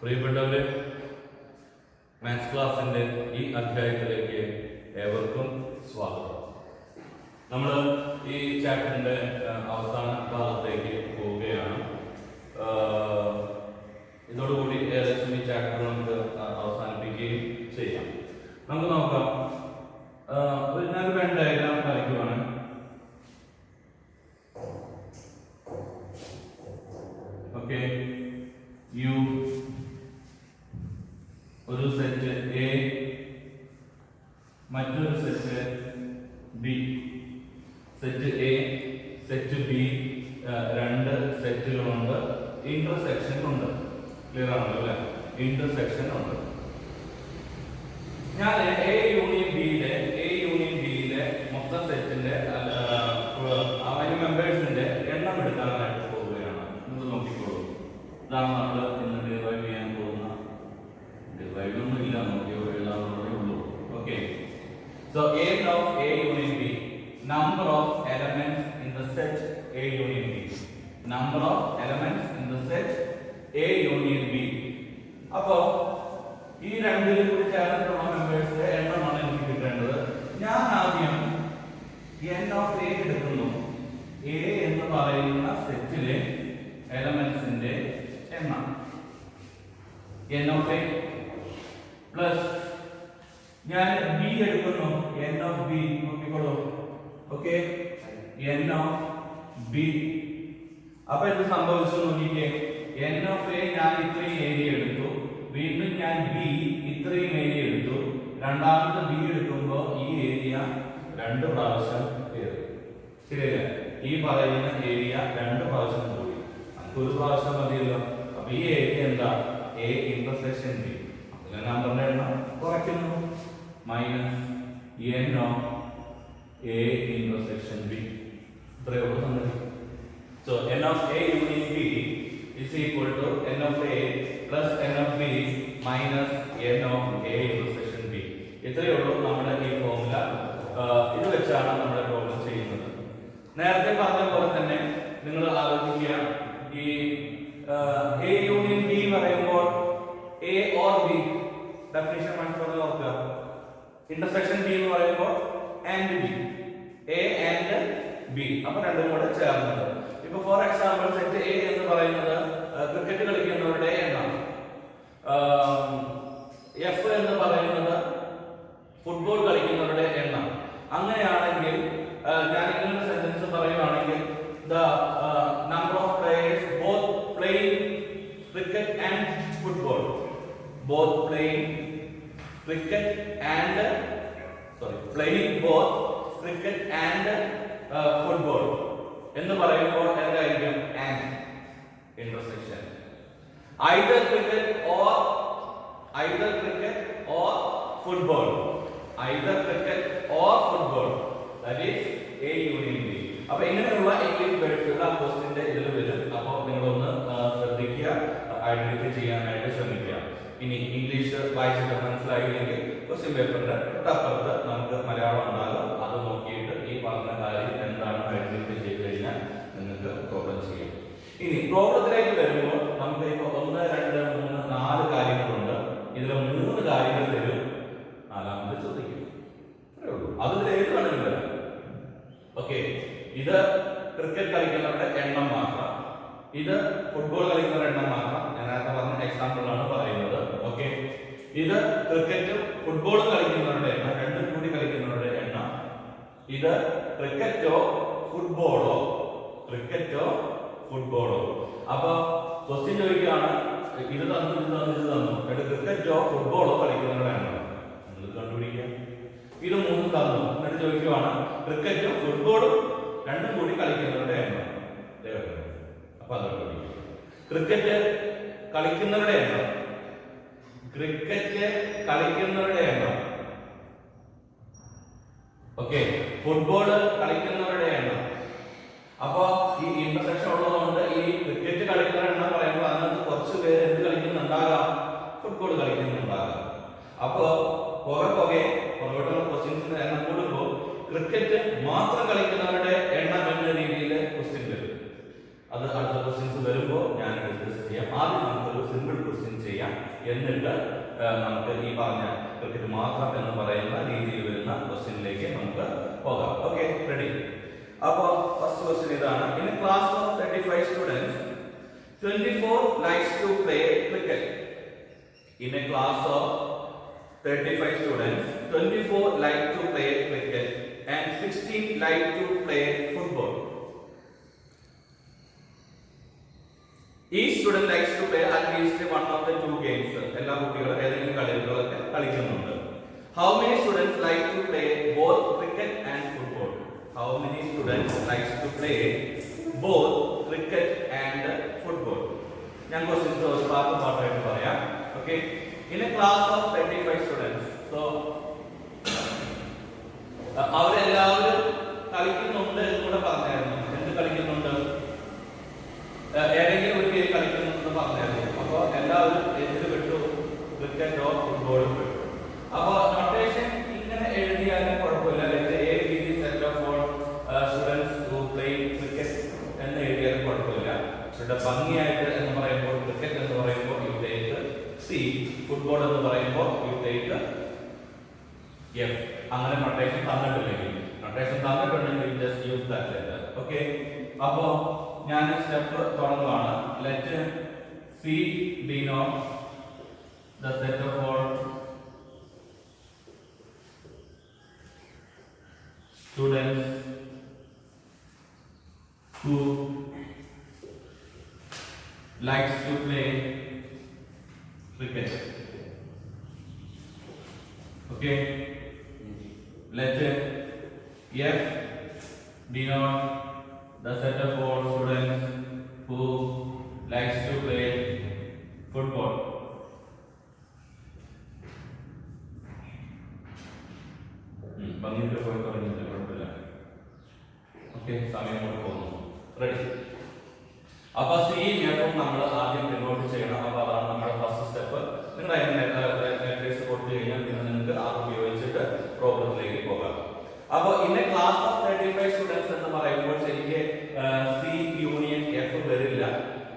പ്രിയപ്പെട്ടവരെ, മാത്സ് ക്ലാസിന്റെ ഈ അധ്യായത്തിലേക്ക് ഏവർക്കും സ്വാഗതം. നമ്മൾ ഈ ചാപ്റ്ററിന്റെ അവസാന ഭാഗത്തേക്ക് പോവുകയാണ്. ഇതോടുകൂടി ഏകദേശം ഈ ചാപ്റ്റർ നമുക്ക് അവസാനിപ്പിക്കുകയും ചെയ്യാം. നമുക്ക് നോക്കാം. ഞാൻ വെൻ ഡയഗ്രാം വരയ്ക്കുവാണ്. ഓക്കെ, യു ഒരു സെറ്റ് എ, മറ്റൊരു set B. Set A, set B, രണ്ട് സെറ്റുകളുണ്ട്. ഇന്റർസെക്ഷൻ ഉണ്ട്. ക്ലിയർ ആണല്ലോ അല്ലെ? ഇന്റർസെക്ഷൻ ഉണ്ട്. ഞാൻ എ യൂണിയൻ ബിയിലെ മൊത്തം സെറ്റിന്റെ അതിന്റെ മെമ്പേഴ്സിന്റെ എണ്ണം എടുക്കാനായിട്ട് പോവുകയാണ്. നിങ്ങൾ നോക്കിക്കോളൂ. ഇതാണ് നമ്മൾ ഇന്ന് ഡിറൈവ് ചെയ്യാൻ പോകുന്ന. ഡിറൈവ് ഒന്നും ഇല്ല, നോക്കിയോ എഴുതാനുള്ളതേ ഉള്ളൂ. Okay, so end of A union B, number of elements in the set A union B. Number of elements in the set A union B. അപ്പോൾ ഈ രണ്ടിലും കൂടി ചേർന്നിട്ടുള്ള മെമ്പേഴ്സിന്റെ എണ്ണമാണ് എനിക്ക് കിട്ടേണ്ടത്. ഞാൻ ആദ്യം n of A എടുക്കുന്നു. A എന്ന് പറയുന്ന സെറ്റിലെ എലമെന്റ്സിന്റെ എണ്ണം n of A പ്ലസ് ഞാൻ B എടുക്കുന്നു. n of B നോക്കിക്കോളൂ. Okay, n of B. അപ്പൊ ഇത് സംഭവിച്ചു നോക്കിക്കേ. n of A ഞാൻ ഇത്രയും ഏരിയ എടുത്തു. വീണ്ടും ഞാൻ B ഇത്രയും ഏരിയ എടുത്തു. രണ്ടാമത്തെ B എടുക്കുമ്പോൾ ഈ ഏരിയ രണ്ട് പ്രാവശ്യം കയറി. ശരിയല്ലേ? ഈ പറയുന്ന ഏരിയ രണ്ട് പ്രാവശ്യം പോയി. നമുക്ക് ഒരു പ്രാവശ്യം മതിയല്ലോ. അപ്പൊ ഈ ഏരിയ എന്താ? A intersection B. അതിലെ നമ്പറിന്റെ എണ്ണം കുറയ്ക്കുന്നു. Minus n of A intersection B. ഇത്രയേ ഉള്ളൂ സംഗതി. So n of A union B is equal to n of A plus n of B minus n of A intersection B. ഇത്രയേ ഉള്ളൂ നമ്മുടെ ഈ ഫോർമുല. ഇത് വെച്ചാണ് നമ്മുടെ പ്രോബ്ലം ചെയ്യുന്നത്. നേരത്തെ പറഞ്ഞ പോലെ തന്നെ നിങ്ങൾ ആലോചിക്കുക, ഈ A യൂണിയൻ B പറയുമ്പോൾ A or B ഡെഫിനിഷൻ മനസ്സിലാക്കി നോക്കുക. ഇന്റർസെക്ഷൻ B എന്ന് പറയുമ്പോൾ and B, A and B, അപ്പൊ രണ്ടും കൂടെ ചേർന്നത്. ഇപ്പൊ ഫോർ എക്സാമ്പിൾ സെറ്റ് എ എന്ന് പറയുന്നത് ക്രിക്കറ്റ് കളിക്കുന്നവരുടെ എണ്ണം, എഫ് എന്ന് പറയുന്നത് ഫുട്ബോൾ കളിക്കുന്നവരുടെ എണ്ണം. അങ്ങനെയാണെങ്കിൽ ഞാൻ ഇങ്ങനെ സെന്റൻസ് പറയുവാണെങ്കിൽ the number of players both playing cricket and football, both playing cricket and playing both cricket and football എന്ന് പറയുമ്പോൾ എന്തായിരിക്കും? And intersection. either cricket or football, either cricket or football, that is A union B. അപ്പോൾ ഇങ്ങനെയുള്ള English വേർഡ്സുകൾ ആ ക്വസ്റ്റ്യന്റെ ഇതിൽ വരും. അപ്പോൾ നിങ്ങളൊന്ന് ശ്രദ്ധിക്കുക, ഐഡന്റിഫൈ ചെയ്യാനായിട്ട് ശ്രമിക്കുക. ഇനി ഇംഗ്ലീഷ് വായിച്ചിട്ട് മനസ്സിലായില്ലെങ്കിൽ ക്വസ്റ്റ്യൻ പേപ്പറിന്റെ തൊട്ടപ്പുറത്ത് നമുക്ക് മലയാളം ഉണ്ടാകും. അത് നോക്കിയിട്ട് ഈ പറഞ്ഞ കാര്യം എന്താണ് ഐഡന്റിഫൈ ചെയ്ത് കഴിഞ്ഞാൽ നിങ്ങൾക്ക് പ്രോബ്ലം ചെയ്യും. ഇനി പ്രോബ്ലത്തിലേക്ക് വരുമ്പോൾ നമുക്ക് ഇപ്പോൾ 1, 2, 3, 4 കാര്യങ്ങളുണ്ട്. ഇതിൽ 3 കാര്യങ്ങൾ തരും, നാലാമത് ചോദിക്കും. അതിൽ ഏത് വേണമെങ്കിലും വരാം. ഓക്കെ, ഇത് ക്രിക്കറ്റ് കളിക്കുന്നവരുടെ എണ്ണം മാത്രം, ഇത് ഫുട്ബോൾ കളിക്കുന്നവരുടെ എണ്ണം മാത്രം. ഞാൻ നേരത്തെ പറഞ്ഞ എക്സാമ്പിൾ ആണ് പറയുന്നത്. ഓക്കെ, ഇത് ക്രിക്കറ്റും ഫുട്ബോളും കളിക്കുന്നവരുടെ എണ്ണം, രണ്ടും കൂടി കളിക്കുന്നവരുടെ എണ്ണം. ഇത് ക്രിക്കറ്റോ ഫുട്ബോളോ, അപ്പൊ ക്വസ്റ്റ്യൻ ചോദിക്കുകയാണ്, ഇത് തന്നു ക്രിക്കറ്റോ ഫുട്ബോളോ കളിക്കുന്നവരുടെ എണ്ണം നിങ്ങൾ കണ്ടുപിടിക്കുക. ഇത് 3 തന്നു, എന്നിട്ട് ചോദിക്കുകയാണ് ക്രിക്കറ്റും ഫുട്ബോളും രണ്ടും കൂടി കളിക്കുന്നവരുടെ എണ്ണം. അപ്പൊ അത് കണ്ടുപിടിക്കുക. ക്രിക്കറ്റ് കളിക്കുന്നവരുടെ എണ്ണം, ഓക്കെ, ഫുട്ബോള് കളിക്കുന്നവരുടെ എണ്ണം. അപ്പൊ ഈ ഇന്റർസെക്ഷൻ ഉള്ളതുകൊണ്ട് ഈ ക്രിക്കറ്റ് കളിക്കുന്ന എണ്ണം പറയുമ്പോൾ അതിനകത്ത് കുറച്ച് പേര് എന്ത് കളിക്കുന്നുണ്ടാകാം? ഫുട്ബോൾ കളിക്കുന്നുണ്ടാകാം. അപ്പോ പുറകോട്ടുള്ള ക്വസ്റ്റ്യൻസിന്റെ എണ്ണം കൂടുമ്പോൾ ക്രിക്കറ്റ് മാത്രം കളിക്കുന്നവരുടെ എണ്ണം എന്ന രീതിയിൽ ക്വസ്റ്റ്യൻ വരും. അത് അടുത്ത ക്വസ്റ്റ്യൻസ് വരുമ്പോൾ ഞാൻ ഡിസ്കസ് ചെയ്യാം. ആദ്യം നമുക്കൊരു സിമ്പിൾ ക്വസ്റ്റ്യൻ ചെയ്യാം. നമുക്ക് ഈ പറഞ്ഞ ക്രിക്കറ്റ് മാത്രം എന്ന് പറയുന്ന രീതിയിൽ വരുന്ന ക്വസ്റ്റ്യനിലേക്ക് നമുക്ക് പോകാം. Okay, ready? അപ്പോൾ ഫസ്റ്റ് ക്വസ്റ്റ്യൻ ഇതാണ്. In A class of 35 students 24 likes to play cricket. In a class of 35 students 24 like to play cricket and 16 like to play football. Each student likes to play at least one of the two games. എല്ലാ കുട്ടികളും ഏതെങ്കിലും കളികളൊക്കെ കളിക്കുന്നുണ്ട്. How many students like to play both cricket and football? How many students likes to play both cricket and football? ഞാൻ questions ഒരു പാർട്ടായിട്ട് പറയാം. Okay, in a class of 35 students, so അവരെല്ലാവരും കളിക്കുന്നുണ്ട് എന്ന് കൂടെ പറഞ്ഞായിരുന്നു. എന്ത് കളിക്കുന്നുണ്ട്? ഏതെങ്കിലും ഒരു ഗെയിം കളിക്കുന്നുണ്ടെന്ന് പറഞ്ഞായിരുന്നു. അപ്പോൾ എല്ലാവരും എന്ത് വിട്ടു? ക്രിക്കറ്റോ ഫുട്ബോളും വിട്ടു. അപ്പോൾ നൊട്ടേഷൻ ഇങ്ങനെ എഴുതിയാലും കുഴപ്പമില്ല. Set of all students who play cricket എന്ന് എഴുതിയാലും കുഴപ്പമില്ല. പക്ഷേ ഭംഗിയായിട്ട് എന്ന് പറയുമ്പോൾ ക്രിക്കറ്റ് എന്ന് പറയുമ്പോൾ യു ടേക്ക് സി, ഫുട്ബോൾ എന്ന് പറയുമ്പോൾ യു ടേക്ക് എഫ്. അങ്ങനെ നൊട്ടേഷൻ തന്നിട്ടില്ലെങ്കിൽ, നൊട്ടേഷൻ തന്നിട്ടുണ്ടെങ്കിൽ just use that letter. Okay, അപ്പോൾ ഞാൻ സ്റ്റെപ്പ് തുടങ്ങുകയാണ്. Let see denote the set of all students who likes to play cricket. Okay, let F denote the set of all students who likes to play football. ഭംഗിയിട്ട് പോയി തുടങ്ങിയില്ല, കുഴപ്പമില്ല. Okay, സമയം കൊണ്ട് പോകുന്നു. Ready? അപ്പൊ സി എഫും നമ്മൾ ആദ്യം ഡിനോട്ട് ചെയ്യണം. അപ്പൊ അതാണ് നമ്മുടെ ഫസ്റ്റ് സ്റ്റെപ്പ്. നിങ്ങൾ ലെറ്റേഴ്സ് കൊടുത്തു കഴിഞ്ഞാൽ പിന്നെ നിങ്ങൾക്ക് അത് ഉപയോഗിച്ചിട്ട് പ്രോബ്ലത്തിലേക്ക് പോകാം. അപ്പൊ ഇന്ന ക്ലാസ് ഓഫ് 35 സ്റ്റുഡൻസ് എന്ന് പറയുമ്പോൾ ശരിക്ക് സി യൂണിയൻ എഫ് വരില്ല.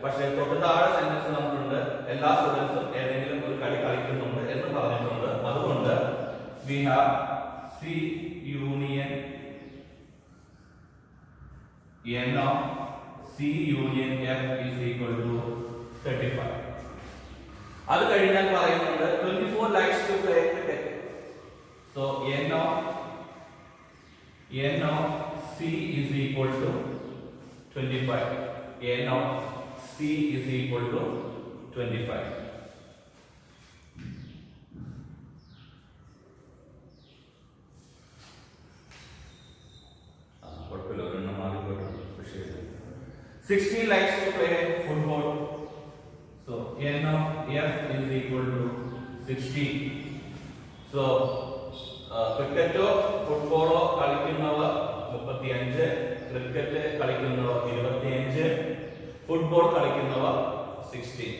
പക്ഷെ തൊട്ട് താഴെ സെന്റൻസ് നമുക്കുണ്ട് എല്ലാ സ്റ്റുഡൻസും ഏതെങ്കിലും ഒരു കളി കളിക്കുന്നുണ്ട് എന്ന് പറഞ്ഞിട്ടുണ്ട്. അതുകൊണ്ട് we have C union n of C union F is equal to 35. അത് കഴിഞ്ഞാൽ പറയുന്നുണ്ട് 24 likes to play cricket. So n of C is equal to 25. n of C is equal to 25. കുഴപ്പമില്ല, ഒരെണ്ണം മാറി പോയിട്ടുണ്ട്. 16 likes to play football. So n of F is equal to 16. So ക്രിക്കറ്റോ ഫുട്ബോളോ കളിക്കുന്നവർ 35, ക്രിക്കറ്റ് കളിക്കുന്നവർ 25, ഫുട്ബോൾ കളിക്കുന്നവർ 16.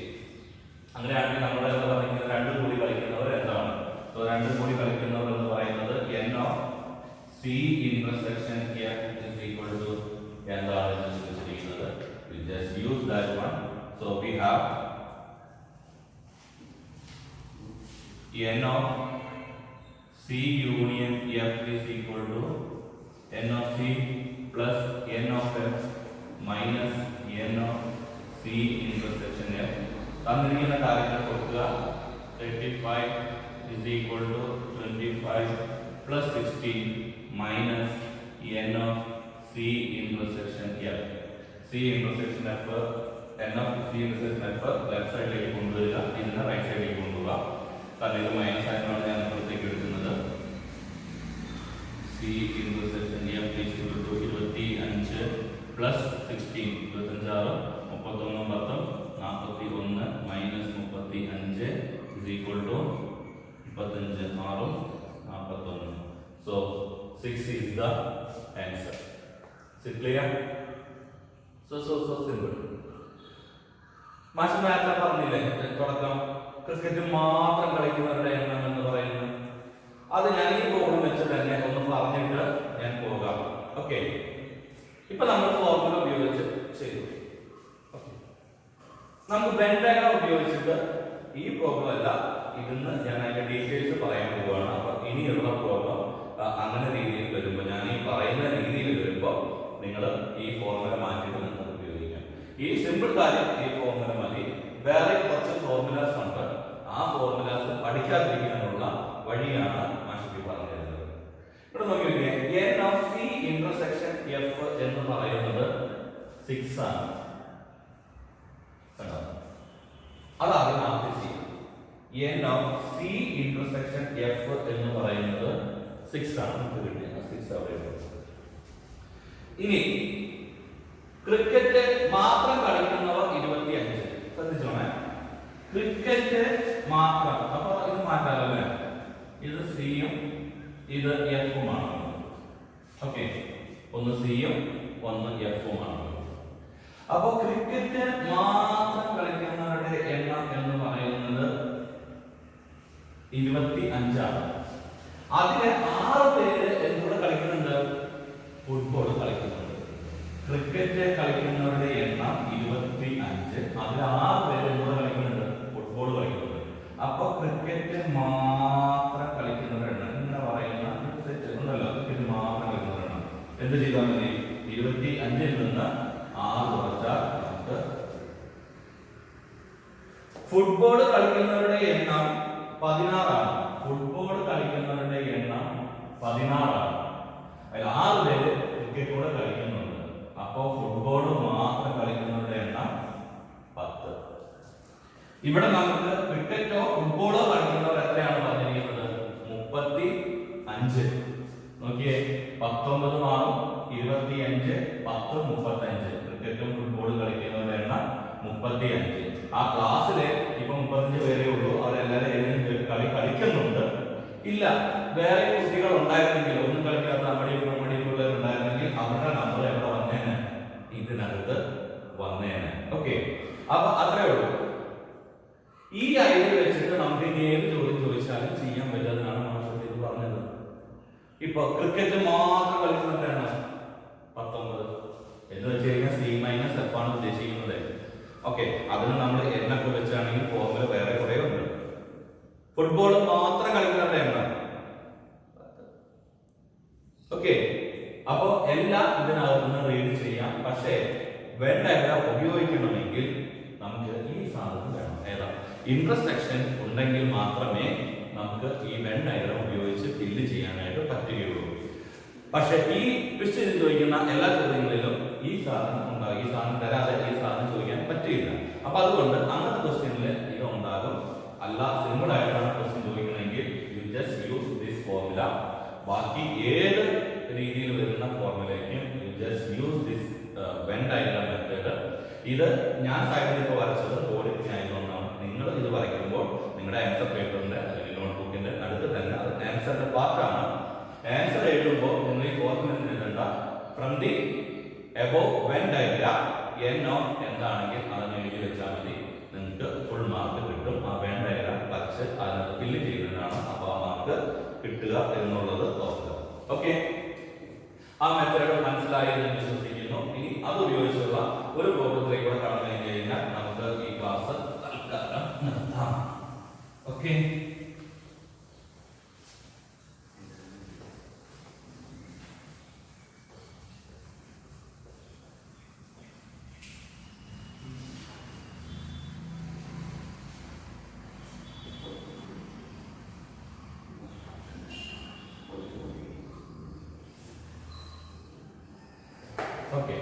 അങ്ങനെയാണെങ്കിൽ നമ്മൾ എന്താ പറയുന്നത്? രണ്ടും കൂടി കളിക്കുന്നവർ എന്താണ്? സോ രണ്ടും കൂടി കളിക്കുന്നവർ എന്ന് പറയുന്നത് n of C intersection F is equal to എന്താണ്? We just use that one. So we have n of C union F is equal to n of C plus n of F minus n of C intersection F. തന്നിരിക്കുന്ന കാര്യങ്ങൾ കൊടുക്കുക. 35 is equal to 25 plus 16 minus n of C intersection F. C intersection F, n of C intersection F left സൈഡിലേക്ക് കൊണ്ടുവരിക, ഇതിനെ right സൈഡിലേക്ക് കൊണ്ടുപോവുക. കാരണം ഇത് മൈനസ് ആയതുകൊണ്ട് ഞാൻ പുറത്തേക്ക് എടുക്കുന്നത്. C intersection F is equal to 25 plus 16, 25 31 10 41 minus 35 is equal to 35 6 41. So 6 is the answer. Is it clear? So simple. മാഷ് നേരത്തെ പറഞ്ഞില്ലേ തുടക്കം ക്രിക്കറ്റ് മാത്രം കളിക്കുന്നവരുടെ എണ്ണം എന്ന് പറയുന്നത്? അത് ഞാൻ ഈ പ്രോബ്ലം വെച്ച് തന്നെ ഒന്ന് പറഞ്ഞിട്ട് ഞാൻ പോകാം. ഓക്കെ, ഇപ്പൊ നമ്മൾ ഫോർമുല ഉപയോഗിച്ച് ചെയ്തു. നമുക്ക് വെൻ ഡയഗ്രം ഉപയോഗിച്ചിട്ട് ഈ പ്രോബ്ലം അല്ല ഇതിന്ന് ഞാൻ അതിന്റെ ഡീറ്റെയിൽസ് പറയാൻ പോവുകയാണ്. അപ്പൊ ഇനിയുള്ള പ്രോബ്ലം അങ്ങനെ രീതിയിൽ വരുമ്പോൾ, ഞാൻ ഈ പറയുന്ന രീതിയിൽ വരുമ്പോൾ നിങ്ങൾ ഈ ഫോർമുല മാറ്റിയിട്ട് നിങ്ങൾക്ക് ഉപയോഗിക്കാം. ഈ സിമ്പിൾ കാര്യം ഈ ഫോർമുല മതി. വേറെ കുറച്ച് ഫോർമുലാസ് ഉണ്ട്. ആ ഫോർമുലാസ് പഠിക്കാതിരിക്കാനുള്ള വഴിയാണ് മാഷി പറഞ്ഞു തരുന്നത്. ഇവിടെ നോക്കിയൊക്കെ n of c intersection f എന്ന് പറയുന്നത് 6 ആണ്. അതാണ് ആദ്യം ചെയ്യാം. n of c intersection f എന്ന് പറയുന്നത് 6 ആണ്. നമുക്ക് കിട്ടിയത് 6 അവിടെ. ഇനി ക്രിക്കറ്റ് മാത്രം കളിക്കുന്നവർ 25. ശ്രദ്ധിച്ചോണേ, ക്രിക്കറ്റ് മാത്രം. അപ്പൊ ഇത് മാറ്റാലല്ലേ, ഇത് സിയും ഇത് എഫുമാണ്. ഓക്കെ, ഒന്ന് സിയും ഒന്ന് എഫുമാണ്. അപ്പൊ ക്രിക്കറ്റ് മാത്രം കളിക്കുന്നവരുടെ എണ്ണം എന്ന് പറയുന്നത് 25 ആണ്. അതിലെ 6 പേര് എന്തുകൂടെ കളിക്കുന്നുണ്ട്? ഫുട്ബോൾ കളിക്കുന്നുണ്ട്. ക്രിക്കറ്റ് കളിക്കുന്നവരുടെ എണ്ണം 25, അതിൽ 6 പേര് എന്തുകൂടെ കളിക്കുന്നുണ്ട്? ഫുട്ബോൾ കളിക്കുന്നുണ്ട്. അപ്പൊ ക്രിക്കറ്റ് മാത്രം കളിക്കുന്നവരുടെ എണ്ണം ഇങ്ങനെ പറയുന്ന സെറ്റ് ഉണ്ടല്ലോ, ക്രിക്കറ്റ് മാത്രം കളിക്കുന്നവരുടെ എണ്ണം എന്ത് ചെയ്താൽ മതി? 25ൽ നിന്ന് 6 കുറച്ചാൽ നമുക്ക് ഫുട്ബോൾ കളിക്കുന്നവരുടെ എണ്ണം 16 ആണ്. ഫുട്ബോൾ കളിക്കുന്നവരുടെ എണ്ണം 16 ആണ്. അതിൽ 6 പേര് ക്രിക്കറ്റ് കൂടെ കളിക്കുന്നുണ്ട്. അപ്പോ ഫുട്ബോൾ മാത്രം കളിക്കുന്നവരുടെ എണ്ണം 10. ഇവിടെ നമുക്ക് ക്രിക്കറ്റോ ഫുട്ബോളോ കളിക്കുന്നവർ എത്രയാണ് പറഞ്ഞിരിക്കുന്നത്? 35. നോക്കിയേ, 19 മാറും 25, 10, 35. ക്രിക്കറ്റും ഫുട്ബോളും കളിക്കുന്നവരുടെ എണ്ണം 35. ആ ക്ലാസ്സില് ഇപ്പൊ 35 പേരേ ഉള്ളൂ. അവരെല്ലാവരും ഏതെങ്കിലും കളി കളിക്കുന്നുണ്ട്. ഇല്ല, വേറെ കുട്ടികൾ ഉണ്ടായിരുന്നെങ്കിൽ, ഒന്നും കളിക്കാത്ത മടിയുള്ളവർ ഉണ്ടായിരുന്നെങ്കിൽ അവരുടെ നമ്പർ എവിടെ വന്നേനെ? ഇതിനകത്ത് വന്നേനെ. ഓക്കെ, അപ്പൊ അത്രേ ഉള്ളൂ. ഈ ഐഡിയ വെച്ചിട്ട് നമുക്ക് ഇനി ഏത് ചോദ്യം ചോദിച്ചാലും ചെയ്യാൻ പറ്റുന്നതാണ് മാഷ് ഇത് പറഞ്ഞത്. ഇപ്പൊ ക്രിക്കറ്റ് മാത്രം കളിക്കുന്നവരാണ് 19 എന്ന് വെച്ച് കഴിഞ്ഞാൽ സി മൈനസ് എഫ് ആണ് ഉദ്ദേശിക്കുന്നത്. ഓക്കെ, അതിന് നമ്മൾ എന്നൊക്കെ വെച്ചാണെങ്കിൽ ഫോർമുല വേറെ കുറെ ഉണ്ട്. ഫുട്ബോൾ മാത്രം കളിക്കുന്നവരുടെ എണ്ണം. ഓക്കെ, അപ്പോ എല്ലാം ഇതിനകത്ത് നിന്ന് റീഡ് ചെയ്യാം. പക്ഷേ വെൻ ഡയഗ്രാം ഉപയോഗിക്കണമെങ്കിൽ നമുക്ക് ഈ സാധനം വേണം. ഏതാ? ഇന്റർസെക്ഷൻ ഉണ്ടെങ്കിൽ മാത്രമേ നമുക്ക് ഈ വെൻ ഡയഗ്രാം ഉപയോഗിച്ച് ഫില്ല് ചെയ്യാനായിട്ട് പറ്റുകയുള്ളൂ. പക്ഷെ ഈ ക്വസ്റ്റ്യൻ ചോദിക്കുന്ന എല്ലാ ചോദ്യങ്ങളിലും ഈ സാധനം ഉണ്ടാകും. ഈ സാധനം തരാതെ ഈ സാധനം ചോദിക്കാൻ പറ്റില്ല. അപ്പൊ അതുകൊണ്ട് അങ്ങനത്തെ ക്വസ്റ്റ്യനിൽ ഇത് ഉണ്ടാകും. അല്ല, സിമ്പിൾ ആയിട്ടാണ് ക്വസ്റ്റ്യൻ ചോദിക്കണമെങ്കിൽ you just use this formula. ബാക്കി ഏത് രീതിയിൽ വരുന്ന ഫോർമുലയ്ക്കും you just use this venn diagram method. ഇത് ഞാൻ സൈഡിൽ ഇപ്പോൾ വരച്ചത് ബോർഡിൽ ആയതുകൊണ്ടാണ്. നിങ്ങൾ ഇത് വരയ്ക്കുമ്പോൾ നിങ്ങളുടെ ആൻസർ പേപ്പറിന്റെ അല്ലെങ്കിൽ നോട്ട്ബുക്കിന്റെ അടുത്ത് തന്നെ അത് ആൻസറിന്റെ പാർട്ടാണ്. ആൻസർ എഴുതുമ്പോൾ നിങ്ങൾ ഈ ഫോർമുല എഴുതേണ്ട. From the above venn diagram n of എന്താണെങ്കിൽ അത് എഴുതി വെച്ചാൽ മതി. നിങ്ങൾക്ക് ഫുൾ മാർക്ക് കിട്ടും. ആ വെൻ ഡയഗ്രാം വരച്ച് അതിനകത്ത് ഫില്ല് ചെയ്യുന്നതാണ്. അപ്പോൾ ആ മാർക്ക് കിട്ടുക എന്നുള്ളത് ഓർക്കുക. ഓക്കെ, ആ മെത്തേഡ് മനസ്സിലായി എന്ന് വിശ്വസിക്കുന്നു. ഇനി അത് ഉപയോഗിച്ചുള്ള ഒരു പ്രോബ്ലത്തിലേക്ക് കൂടെ കടന്നു കഴിഞ്ഞാൽ നമുക്ക് ഈ ക്ലാസ് നിർത്താം. Okay, okay.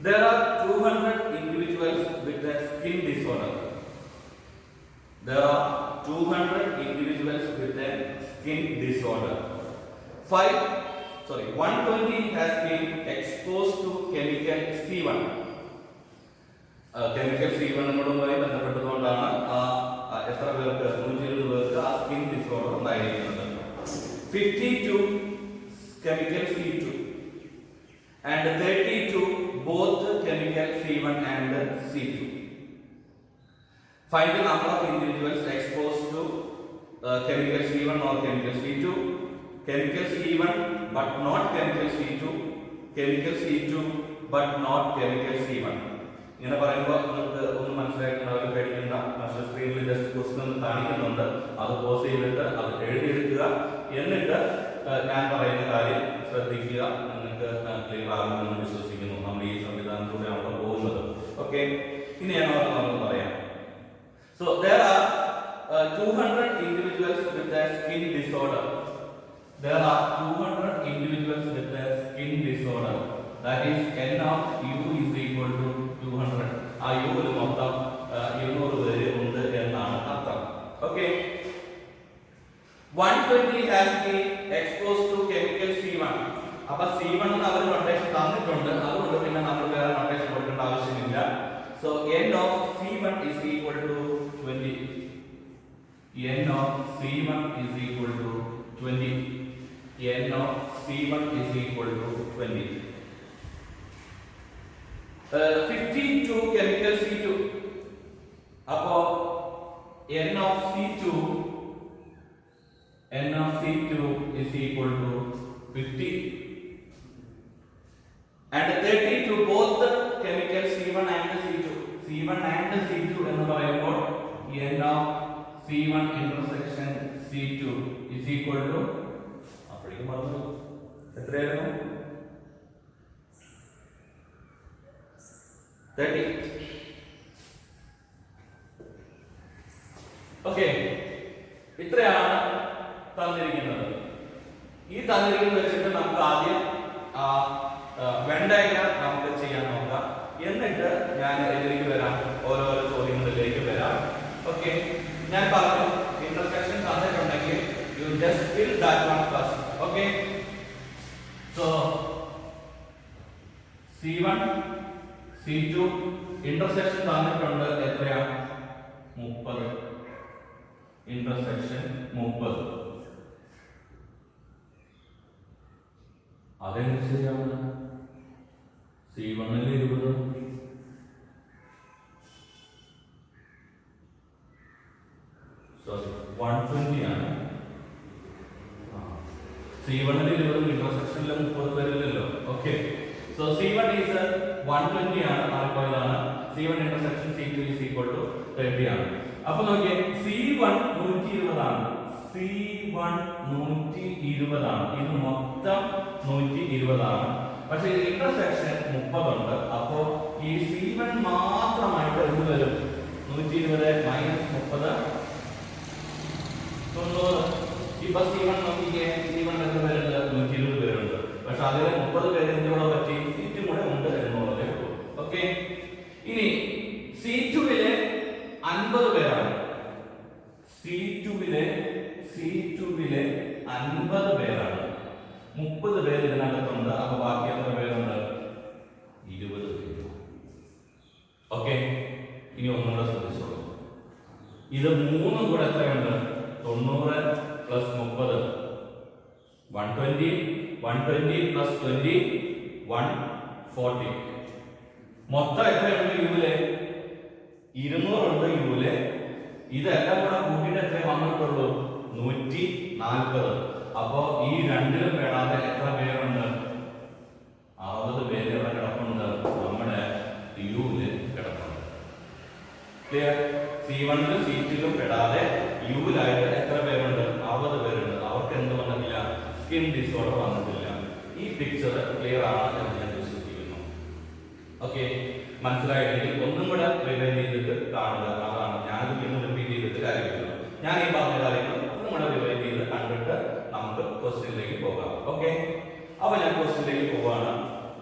There are 200 individuals with a skin disorder. There are 200 individuals with a skin disorder. 120 has been exposed to chemical C1. Chemical C1 എന്നോടുമായി ബന്ധപ്പെട്ടതുകൊണ്ടാണ് എത്ര പേർക്ക് 120 പേർക്ക് ആ സ്കിൻ ഡിസോർഡർ ഉണ്ടായിരിക്കുന്നത്. 52 chemical C2 and 32 both chemical C1 and C2. Find the number of individuals exposed to chemical C1 or chemical C2, chemical C1 but not chemical C2, chemical C2 but not chemical C1. ഇങ്ങനെ പറയുമ്പോൾ നിങ്ങൾക്ക് ഒന്നും മനസ്സിലായിട്ടുണ്ടാവില്ല, പേടിക്കണ്ട. പക്ഷേ സ്ക്രീനിൽ just question ഒന്ന് കാണിക്കുന്നുണ്ട്, അത് പോസ് ചെയ്തിട്ട് അത് എഴുതിയെടുക്കുക. എന്നിട്ട് ഞാൻ പറയുന്ന കാര്യം ശ്രദ്ധിക്കുക. നിങ്ങൾക്ക് ക്ലിയർ ആകുമെന്ന് വിശ്വസിക്കുന്നു. നമ്മൾ ഈ സംവിധാനത്തിലൂടെയാണ് പോകുന്നത്. ഓക്കെ, ഇനിയാണ് നമുക്ക് പറയാം. So there are 200 individuals with a skin disorder. There are 200 individuals with a skin disorder. That is n of u is equal to 200. ആ u ൽ മൊത്തം 200 പേര് ഉണ്ട് എന്നാണ് അർത്ഥം. Okay, 120 has been exposed to chemical C1. അപ്പോൾ C1 എന്ന് അവർ notation തന്നിട്ടുണ്ട്, അതുകൊണ്ട് പിന്നെ നമ്മൾ വേറെ നൊട്ടേഷൻ കൊടുക്കേണ്ട ആവശ്യമില്ല. So n of C1 is equal to 20. n of C1 is equal to 20. n of C1 is equal to 20. 52 chemical C2. Appo n of C2 is equal to 50. And 32 both the chemical C1 and C2. C1 and C2 എന്ന് പറയുമ്പോൾ n of C1 intersection C2 is equal to അപ്പോഴേക്കും പറഞ്ഞു എത്രയായിരുന്നു? 30. Okay, ഇത്രയാണ് തന്നിരിക്കുന്നത്. ഈ തന്നിരിക്കുന്നത് വെച്ചിട്ട് നമുക്ക് ആദ്യം വെൻ ഡയഗ്രാം നമുക്ക് ചെയ്യാൻ നോക്കാം. എന്നിട്ട് ഞാൻ ഇതിലേക്ക് വരാം, ഓരോരോ ചോദ്യങ്ങളിലേക്ക് വരാം. ഓക്കെ, ഞാൻ പറഞ്ഞു ഇന്റർസെക്ഷൻ തന്നിട്ടുണ്ടെങ്കിൽ you just fill that one first. Okay, so C1 C2 intersection തന്നിട്ടുണ്ട്. എത്രയാണ്? 30. ഇന്റർസെക്ഷൻ 30. അതെങ്ങനെ ശരിയാവുന്ന? C1 20, സോറി 120 ആണ്. C1 20 ഇന്റർസെക്ഷനിൽ 30 പേരില്ലല്ലോ. ഓക്കെ, സോ C1 is 120 ആണ്, മാറിപ്പോയതാണ്. C1 ഇന്റർസെക്ഷൻ C2 is equal to 30 ആണ്. അപ്പോൾ നോക്കിയേ, C1 120 ആണ്. C1 120 ആണ്. ഇത് മൊത്തം 120 ആണ്. പക്ഷേ ഇന്റർസെക്ഷൻ 30 ഉണ്ട്. അപ്പോൾ ഈ C1 മാത്രമായിട്ട് എന്ത് വരും? 120 മൈനസ് 30 90. ഇപ്പൊ C1 നോക്കിക്കേ, C1 എത്ര പേരുണ്ട്? 120 പേരുണ്ട്. പക്ഷെ അതിൽ 30 പേര് എന്തുകൂടെ പറ്റി? സീറ്റും കൂടെ ഉണ്ട് എന്നുള്ളതേ ഉള്ളൂ. ഓക്കെ, ഇനി C2-ലെ 50 പേരാണ്. C2-ലെ 50 പേരാണ്. 30 പേര് ഇതിനകത്തുണ്ട്. അപ്പൊ ബാക്കി എത്ര പേരുണ്ട്? 20 പേര്. ഓക്കെ, ഇനി ഒന്നുകൂടെ ശ്രദ്ധിച്ചോളൂ. ഇത് മൂന്നും കൂടെ എത്രയുണ്ട്? 90 പ്ലസ് 30 120, 120 പ്ലസ് 20 140. മൊത്തം എത്രയുണ്ട് യുവിലെ? 200 ഉണ്ട് യുവിലെ. ഇതെല്ലാം കൂടെ കൂട്ടിയിട്ട് എത്ര വന്നിട്ടുള്ളൂ? 140. അപ്പോ ഈ രണ്ടിലും പെടാതെ എത്ര പേരുണ്ട്? 60 പേര് ഇവിടെ കിടപ്പുണ്ട്, നമ്മുടെ യുവില് കിടപ്പുണ്ട്. ക്ലിയർ? C1-ലും C2-ലും പെടാതെ യുവിലായിട്ട് എത്ര പേരുണ്ട്? 60 പേരുണ്ട്. അവർക്ക് എന്ത് വന്നിട്ടില്ല? സ്കിൻ ഡിസോർഡർ വന്നിട്ടില്ല. ഈ പിക്ചർ ക്ലിയർ ആണ് എന്ന് ഞാൻ വിശ്വസിക്കുന്നു. ഓക്കെ, മനസ്സിലായില്ലെങ്കിൽ ഒന്നും കൂടെ റിവൈൻഡ് ചെയ്തിട്ട് കാണുക. അതാണ് ഞാനിത് വീണ്ടും റിപ്പീറ്റ് ചെയ്തിട്ട് കാര്യമില്ല. ഞാൻ ഈ പറഞ്ഞ കാര്യങ്ങൾ ഒന്നും കൂടെ റിവൈൻഡ് ചെയ്ത് കണ്ടിട്ട് നമുക്ക് ക്വസ്റ്റ്യനിലേക്ക് പോകാം. ഓക്കെ, അപ്പൊ ഞാൻ ക്വസ്റ്റ്യനിലേക്ക് പോവാണ്.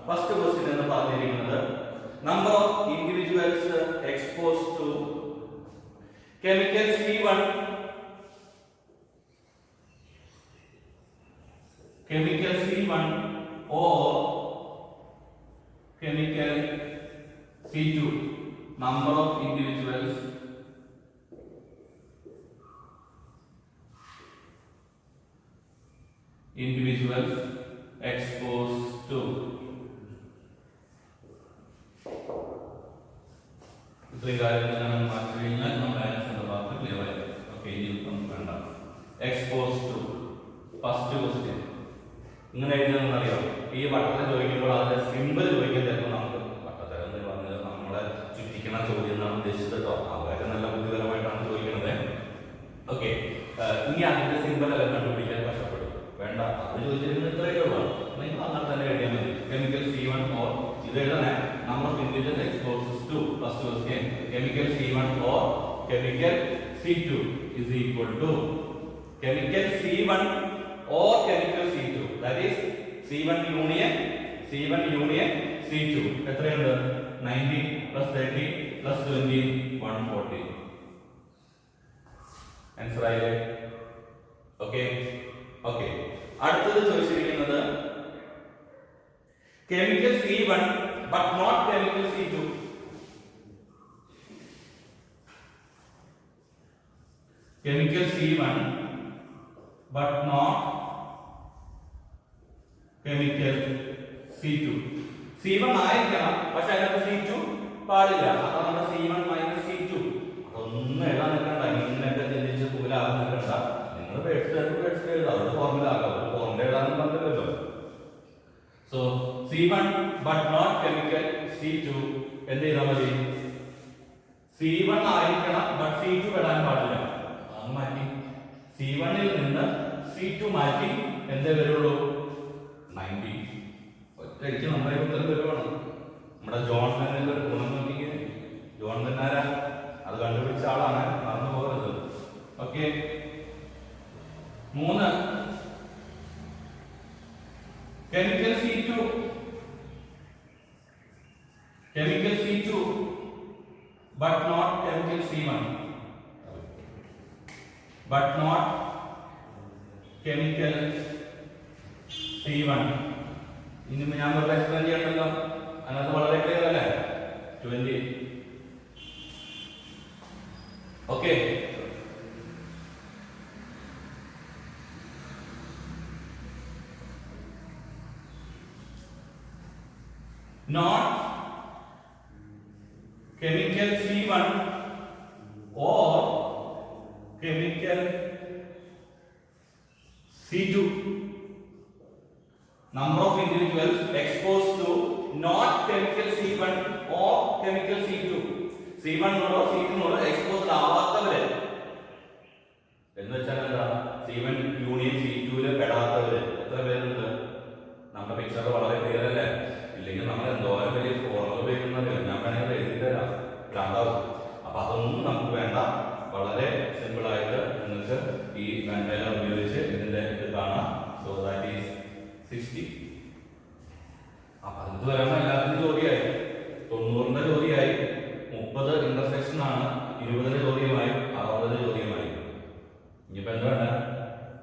ഫസ്റ്റ് ക്വസ്റ്റ്യൻ എന്ന് പറഞ്ഞിരിക്കുന്നത് number of individuals exposed to chemical C1 or chemical C2. Number of individuals exposed to. ഇത്രയും കാര്യങ്ങൾ മാറ്റി കഴിഞ്ഞാൽ നമ്മുടെ ആൻസറിന്റെ ഭാഗത്ത് ക്ലിയർ ആയി. ഓക്കെ, ഇനി നമുക്ക് വേണ്ട. എക്സ്പോസ് ടു ഫസ്റ്റ് ക്വസ്റ്റ്യൻ ഇങ്ങനെ എഴുതുന്നതെന്ന് അറിയാം. ഈ വട്ടത്തിൽ ചോദിക്കുമ്പോൾ അതിന്റെ സിമ്പിൾ ചോദിക്കാൻ ചിലപ്പോൾ നമുക്ക് വട്ടത്തരം എന്ന് പറഞ്ഞത് നമ്മളെ ഓക്കെ, ഇനി അതിന്റെ സിമ്പിൾ എല്ലാം കണ്ടുപിടിക്കാൻ കഷ്ടപ്പെടും. വേണ്ട, അത് ചോദിച്ചിരിക്കുന്നത് ഇത്രയൊക്കെ ഉള്ളൂ. നിങ്ങൾ അങ്ങനെ തന്നെ എഴുതിയാൽ മതി. കെമിക്കൽ C1 ഓർ ഇത് എഴുതണേ. Number of individuals exposed to first question chemical C1 or chemical C2 is equal to chemical C1 or chemical C2, that is C1 union C2 എത്രയുണ്ട്? 90 plus 30 plus 20 140. ആൻസർ ആയില്ലേ? Okay okay. അടുത്തത് ചോദിച്ചിരിക്കുന്നത് chemical C1 but not chemical C2. Chemical C1 but not chemical C2. C1 ആയിരിക്കണം, പക്ഷെ അതിനകത്ത് C2 പാടില്ല. അതാണ് നമ്മുടെ C1 minus C2. അതൊന്നും എഴുതാൻ നിൽക്കണ്ട, ഇങ്ങനെയൊക്കെ ചിന്തിച്ച് കൂലാകാൻ നിൽക്കണ്ട. നിങ്ങൾ പേടിച്ച് എഴുതാം, അത് ഫോർമുല ആകാം. ഒരു ഫോർമുല എഴുതാനും പറഞ്ഞില്ലല്ലോ. So C1 but not chemical C2 എന്ത് ചെയ്താൽ മതി? C1 ആയിരിക്കണം, but C2 ഇടാൻ പാടില്ല. അത് മാറ്റി C1 ൽ നിന്ന് C2 മാറ്റി എന്തേ വരുള്ളൂ? 90. ഒറ്റയ്ക്ക് നമ്മുടെ ഉത്തരം വരുവാണ്. നമ്മുടെ ജോൺ ബെന്നിന്റെ ഒരു ഗുണം നോക്കിക്കേ. ജോൺ ബെന്നാരാ? അത് കണ്ടുപിടിച്ച ആളാണ്, മറന്നു പോകരുത്. Okay. 3 chemical C2 but not chemical C1 but not chemical C1. ഇനി ഞാൻ വെറുതെ എക്സ്പ്ലെയിൻ ചെയ്യണ്ടല്ലോ, അതിനകത്ത് വളരെ ക്ലിയർ അല്ലേ? 20. Okay. Not chemical C1 or chemical C2. Number of individuals exposed to not chemical C1 or chemical C2. C1 നോടോ C2 നോടോ exposed ആവാത്തവര് എന്ന് വെച്ചാൽ എന്താ? C1 യൂണിയൻ C2 ല് പെടാത്തവര് എത്ര പേരുണ്ട്? നമ്മുടെ പിക്ചർ വളരെ ക്ലിയർ അല്ലേ? ഇല്ലെങ്കിൽ നമ്മൾ എന്തോരം വലിയ ഫോർമുല ഉപയോഗിക്കുന്നത് ഞാൻ വേണമെങ്കിൽ എഴുതി തരാം, രണ്ടാവും. അപ്പൊ അതൊന്നും നമുക്ക് വേണ്ട. വളരെ സിമ്പിൾ ആയിട്ട് നിങ്ങൾക്ക് ഈ വെണ്ടയെല്ലാം ഉപയോഗിച്ച് ഇതിന്റെ ഇത് കാണാം. So that is 60. അപ്പൊ അത് വരുമ്പോൾ എല്ലാത്തിനും ജോലിയായി. 90ന്റെ ജോലിയായി, 30 ഇന്റർസെക്ഷൻ ആണ്, 20ന്റെ ചോദ്യമായി, 60 ചോദ്യമായി. ഇനിയിപ്പോ എന്താ വേണ്ട?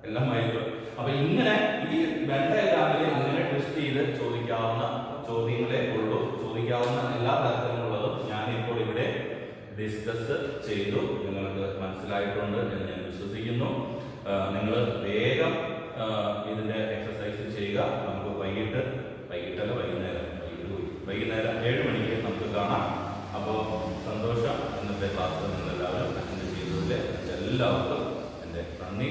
എല്ലാം ആയിരിക്കും. അപ്പൊ ഇങ്ങനെ ഈ വെണ്ട രാവിലെ ഇങ്ങനെ ടെസ്റ്റ് ചെയ്ത് ചോദിക്കാവുന്ന ചോദ്യങ്ങളെ ഉള്ളൂ. ചോദിക്കാവുന്ന എല്ലാ തരത്തിലുള്ളതും ഞാൻ ഇപ്പോൾ ഇവിടെ ഡിസ്കസ് ചെയ്തു. നിങ്ങൾക്ക് മനസ്സിലായിട്ടുണ്ട് എന്ന് ഞാൻ വിശ്വസിക്കുന്നു. നിങ്ങൾ വേഗം ഇതിന്റെ എക്സസൈസ് ചെയ്യുക. നമുക്ക് വൈകിട്ടല്ല വൈകുന്നേരം 7 മണിക്ക് നമുക്ക് കാണാം. അപ്പോൾ സന്തോഷം. ഇന്നത്തെ ക്ലാസ് നിങ്ങൾ എല്ലാവരും അറ്റൻഡ് ചെയ്തതിൽ എല്ലാവർക്കും എൻ്റെ നന്ദി.